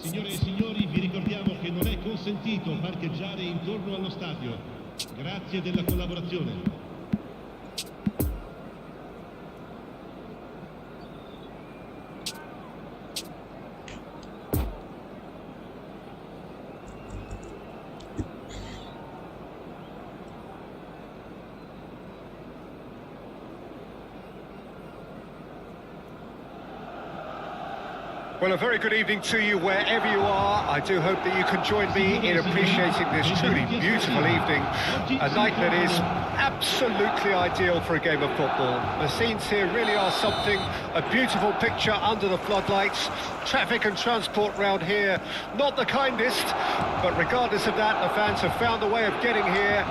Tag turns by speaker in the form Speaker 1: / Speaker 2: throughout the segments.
Speaker 1: Signore e signori, vi ricordiamo che non è consentito parcheggiare intorno allo stadio. Grazie della collaborazione.
Speaker 2: Well, a very good evening to you wherever you are. I do hope that you can join me in appreciating this truly beautiful evening. A night that is absolutely ideal for a game of football. The scenes here really are something, a beautiful picture under the floodlights. Traffic and transport round here, not the kindest, but regardless of that, the fans have found a way of getting here.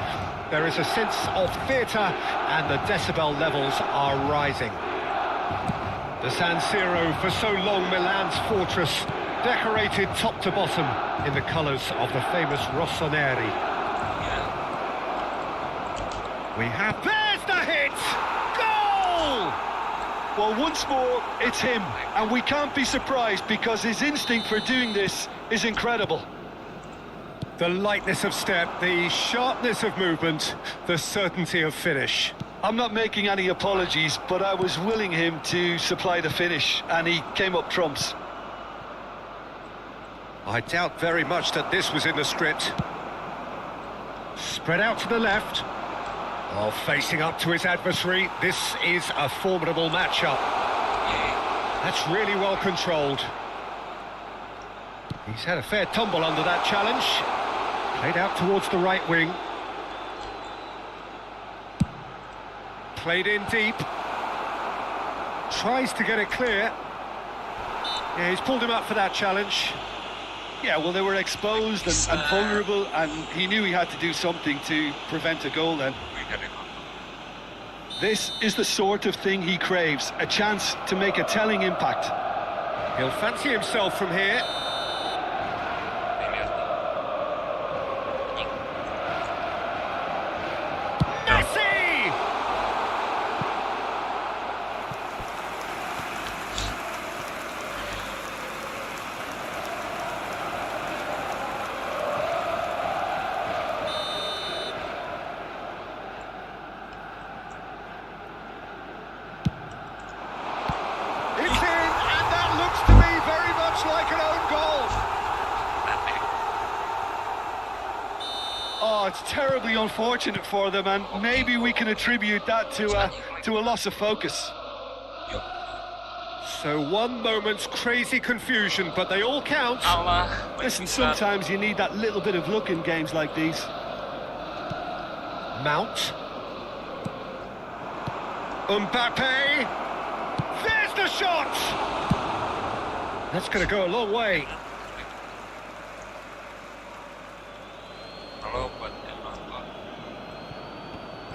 Speaker 2: There is a sense of theatre and the decibel levels are rising. The San Siro, for so long Milan's fortress, decorated top to bottom in the colours of the famous Rossoneri. We have... There's the hit! Goal!
Speaker 3: Well, once more, it's him, and we can't be surprised because his instinct for doing this is incredible.
Speaker 2: The lightness of step, the sharpness of movement, the certainty of finish.
Speaker 3: I'm not making any apologies, but I was willing him to supply the finish, and he came up trumps.
Speaker 2: I doubt very much that this was in the script. Spread out to the left. Oh, facing up to his adversary. This is a formidable matchup. That's really well controlled. He's had a fair tumble under that challenge. Played out towards the right wing. Played in deep. Tries to get it clear. Yeah, he's pulled him up for that challenge.
Speaker 3: Yeah, well, they were exposed and vulnerable, and he knew he had to do something to prevent a goal then. This is the sort of thing he craves, a chance to make a telling impact.
Speaker 2: He'll fancy himself from here.
Speaker 3: Oh, it's terribly unfortunate for them, and maybe we can attribute that to a loss of focus.
Speaker 2: So one moment's crazy confusion, but they all count.
Speaker 3: Listen, sometimes you need that little bit of luck in games like these.
Speaker 2: Mount. Mbappe. There's the shot! That's going to go a long way.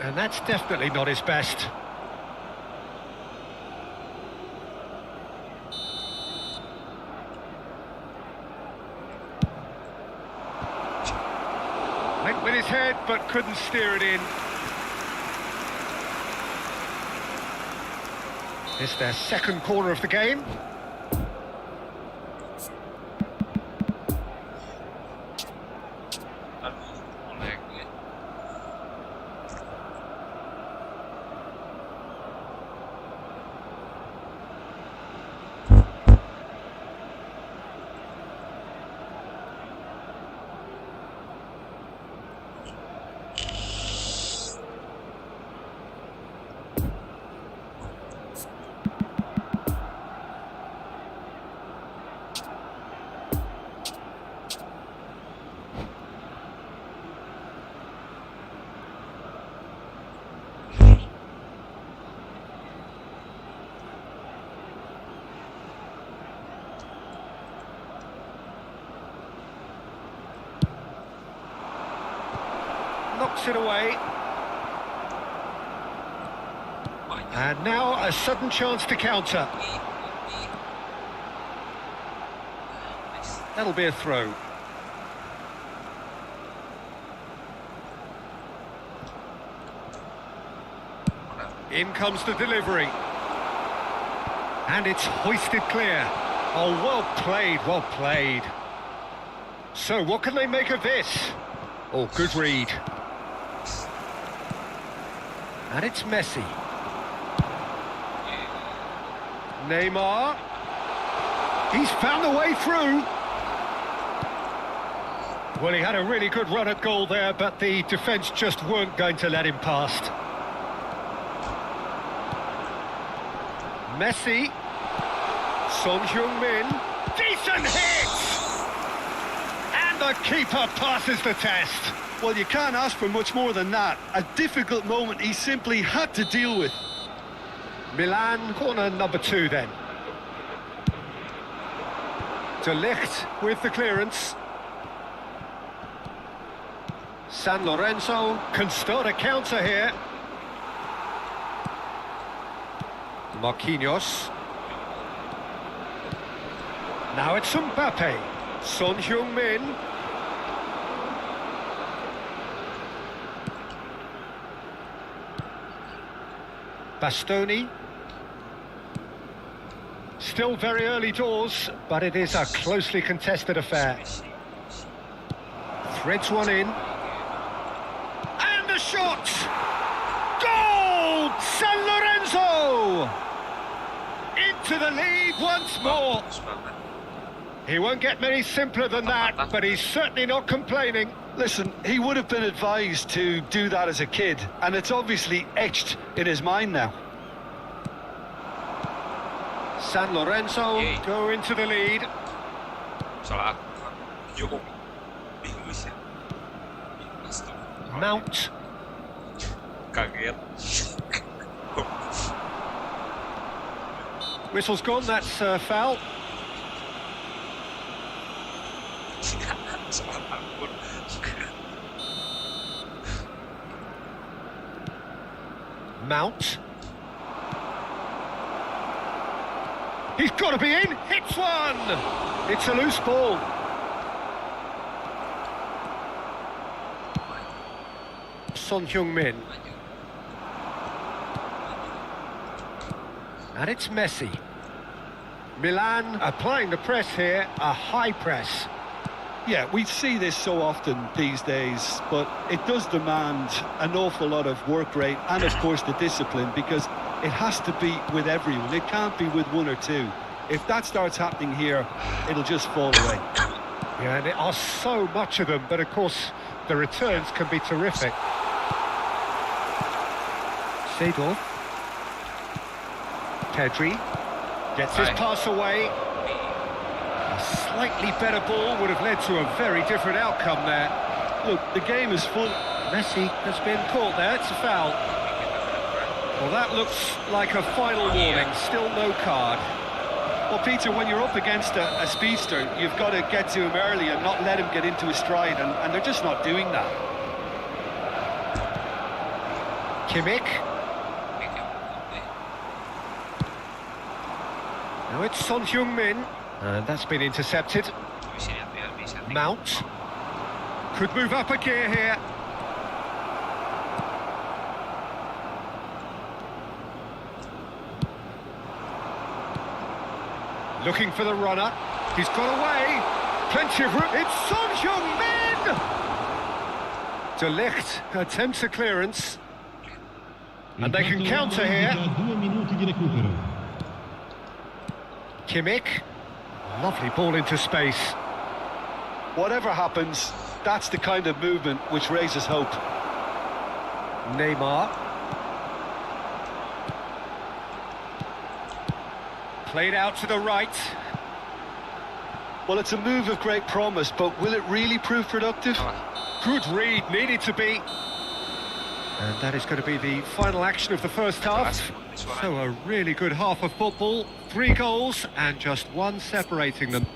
Speaker 2: And that's definitely not his best. Went with his head, but couldn't steer it in. It's their second corner of the game. Knocks it away. And now a sudden chance to counter. That'll be a throw. In comes the delivery. And it's hoisted clear. Oh, well played, well played. So what can they make of this? Oh, good read. And it's Messi. Neymar. He's found the way through. Well, he had a really good run at goal there, but the defence just weren't going to let him past. Messi. Son Heung-min. Decent hit! And the keeper passes the test.
Speaker 3: Well, you can't ask for much more than that. A difficult moment he simply had to deal with.
Speaker 2: Milan, corner number 2 then. De Ligt with the clearance. San Lorenzo can start a counter here. Marquinhos. Now it's Mbappe. Son Heung-min. Bastoni. Still very early doors, but it is a closely contested affair. Threads one in. And the shot! Goal! San Lorenzo! Into the lead once more. He won't get many simpler than that, but he's certainly not complaining.
Speaker 3: Listen, he would have been advised to do that as a kid, and it's obviously etched in his mind now.
Speaker 2: San Lorenzo go into the lead. Mount. Whistle's gone, that's foul. Mount. He's got to be in, hits one! It's a loose ball. Son Heung-min. And it's Messi. Milan applying the press here, a high press.
Speaker 3: Yeah, we see this so often these days, but it does demand an awful lot of work rate and, of course, the discipline, because it has to be with everyone. It can't be with one or two. If that starts happening here, it'll just fall away.
Speaker 2: Yeah, and there are so much of them, but of course, the returns can be terrific. Seedorf. Pedri gets his pass away. A slightly better ball would have led to a very different outcome there.
Speaker 3: Look, the game is full.
Speaker 2: Messi has been caught there, it's a foul. Well, that looks like a final warning, still no card.
Speaker 3: Well, Peter, when you're up against a speedster, you've got to get to him early and not let him get into his stride, and they're just not doing that.
Speaker 2: Kimmich. Now it's Son Heung-min, and that's been intercepted. Mount. Could move up a gear here. Looking for the runner. He's got away. Plenty of room. It's Son Heung-min! De Ligt attempts a clearance. And they can counter here. Kimmich. Lovely ball into space.
Speaker 3: Whatever happens, that's the kind of movement which raises hope.
Speaker 2: Neymar. Played out to the right.
Speaker 3: Well, it's a move of great promise, but will it really prove productive?
Speaker 2: Good read, needed to be. And that is going to be the final action of the first half. So a really good half of football. 3 goals and just one separating them.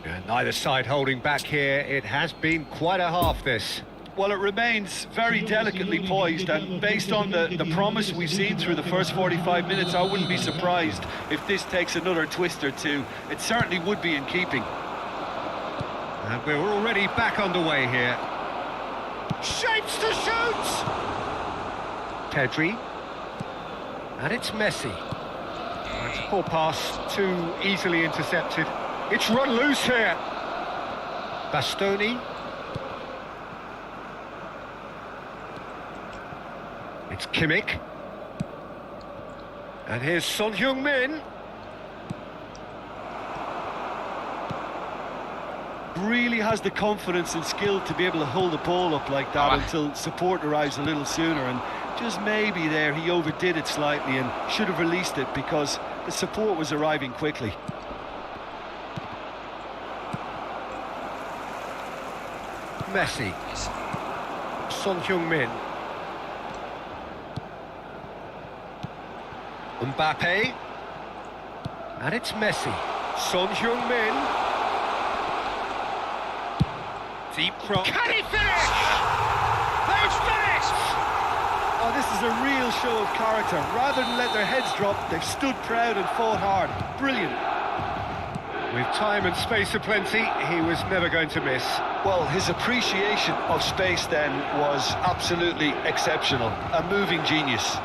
Speaker 2: And neither side holding back here. It has been quite a half, this.
Speaker 3: Well, it remains very delicately poised, and based on the promise we've seen through the first 45 minutes, I wouldn't be surprised if this takes another twist or two. It certainly would be in keeping.
Speaker 2: And we're already back underway here. Shapes to shoot! Pedri. And it's Messi. That's a poor pass, too easily intercepted. It's run loose here. Bastoni. It's Kimmich. And here's Son Heung-min.
Speaker 3: Really has the confidence and skill to be able to hold the ball up like that until support arrives a little sooner, and just maybe there he overdid it slightly and should have released it because the support was arriving quickly.
Speaker 2: Messi. Son Heung-min. Mbappe. And it's Messi. Son Heung-min. Deep cross. Can he finish? They've finished!
Speaker 3: Oh, this is a real show of character. Rather than let their heads drop, they've stood proud and fought hard. Brilliant.
Speaker 2: With time and space aplenty, he was never going to miss.
Speaker 3: Well, his appreciation of space then was absolutely exceptional. A moving genius.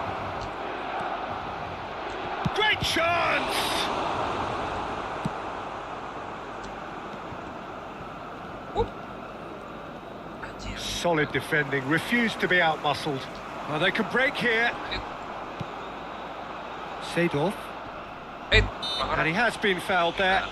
Speaker 2: Great chance! Solid defending, refused to be outmuscled. Well, they could break here. Seedorf. And he has been fouled there.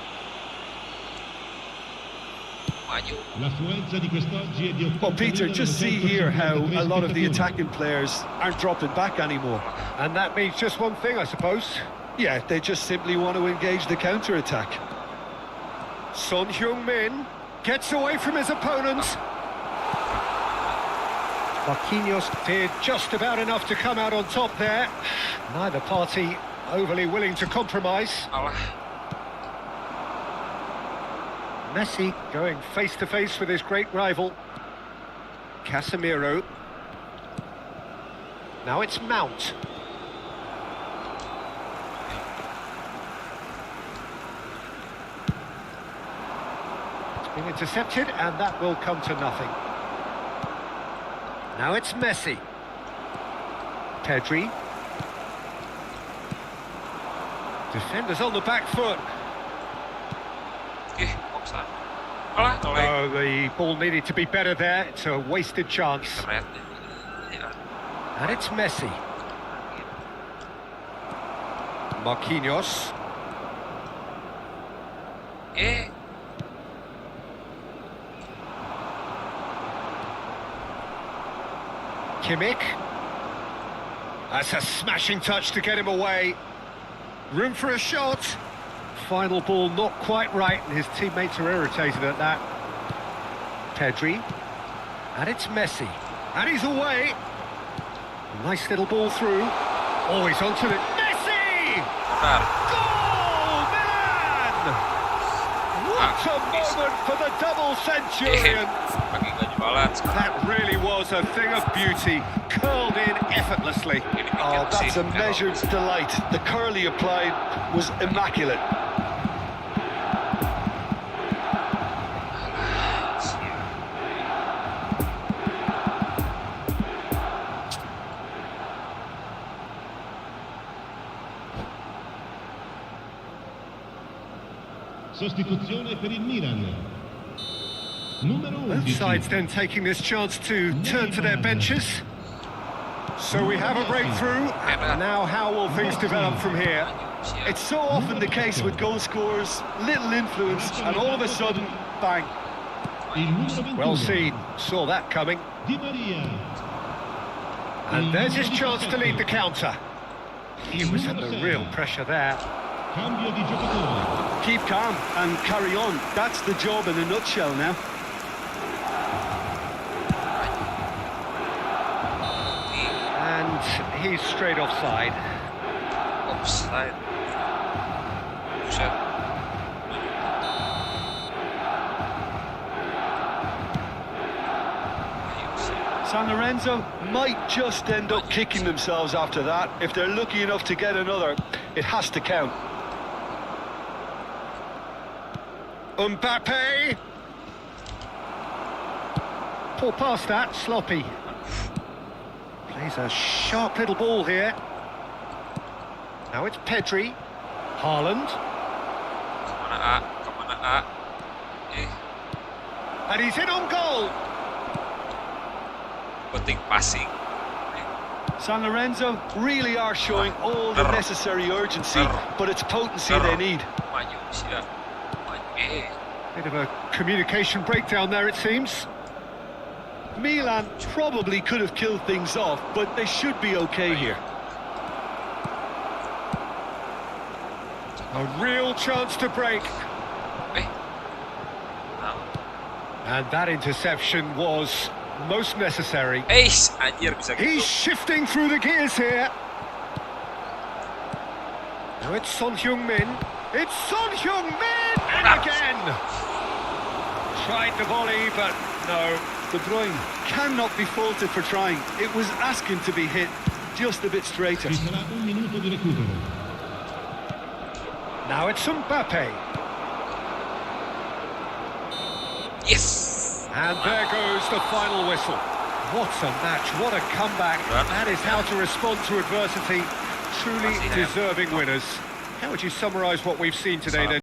Speaker 3: Well, Peter, just see here how a lot of the attacking players aren't dropping back anymore.
Speaker 2: And that means just one thing, I suppose.
Speaker 3: Yeah, they just simply want to engage the counter-attack.
Speaker 2: Son Heung-min gets away from his opponents. Marquinhos did just about enough to come out on top there. Neither party overly willing to compromise. Messi going face-to-face with his great rival. Casemiro. Now it's Mount. It's been intercepted, and that will come to nothing. Now it's Messi. Pedri. Defenders on the back foot. Oh, the ball needed to be better there. It's a wasted chance. And it's Messi. Marquinhos. Kimmich. That's a smashing touch to get him away. Room for a shot. Final ball not quite right, and his teammates are irritated at that. Pedri. And it's Messi. And he's away. Nice little ball through. Oh, he's onto it. Messi! Goal, man! What a moment for the double centurion! That really was a thing of beauty, curled in effortlessly.
Speaker 3: Oh, that's a measured delight. The curl he applied was immaculate.
Speaker 1: Sostituzione per il Milan. Numero 11.
Speaker 2: Both sides then taking this chance to turn to their benches. So we have a breakthrough, and now how will things develop from here?
Speaker 3: It's so often the case with goal scorers, little influence, and all of a sudden, bang.
Speaker 2: Well seen, saw that coming.
Speaker 1: Di Maria.
Speaker 2: And there's his chance to lead the counter. He was under real pressure there.
Speaker 1: Cambio di giocatore.
Speaker 3: Keep calm and carry on. That's the job in a nutshell now.
Speaker 2: And he's straight offside.
Speaker 4: Offside.
Speaker 3: San Lorenzo might just end up kicking themselves after that. If they're lucky enough to get another, it has to count.
Speaker 2: Mbappe! Poor pass that, sloppy. Plays a sharp little ball here. Now it's Pedri. Haaland. And he's in on goal.
Speaker 4: Putting passing.
Speaker 3: San Lorenzo really are showing all the necessary urgency, but it's potency they need.
Speaker 4: Maju siya. Maju.
Speaker 2: Bit of a communication breakdown there, it seems.
Speaker 3: Milan probably could have killed things off, but they should be okay here.
Speaker 2: A real chance to break.
Speaker 4: Eh. Nah.
Speaker 2: And that interception was most necessary.
Speaker 4: Ace! Anjir, bisa
Speaker 2: He's
Speaker 4: gitu.
Speaker 2: shifting through the gears here. Now it's Son Heung-min. It's Son Heung-min! And again! Tried the volley, but no.
Speaker 3: De Bruyne cannot be faulted for trying. It was asking to be hit just a bit straighter.
Speaker 1: Ci sarà un minuto di recupero.
Speaker 2: Now it's Mbappe.
Speaker 4: Yes!
Speaker 2: And there goes the final whistle. What a match, what a comeback. That is how to respond to adversity. Truly deserving winners. How would you summarise what we've seen today then?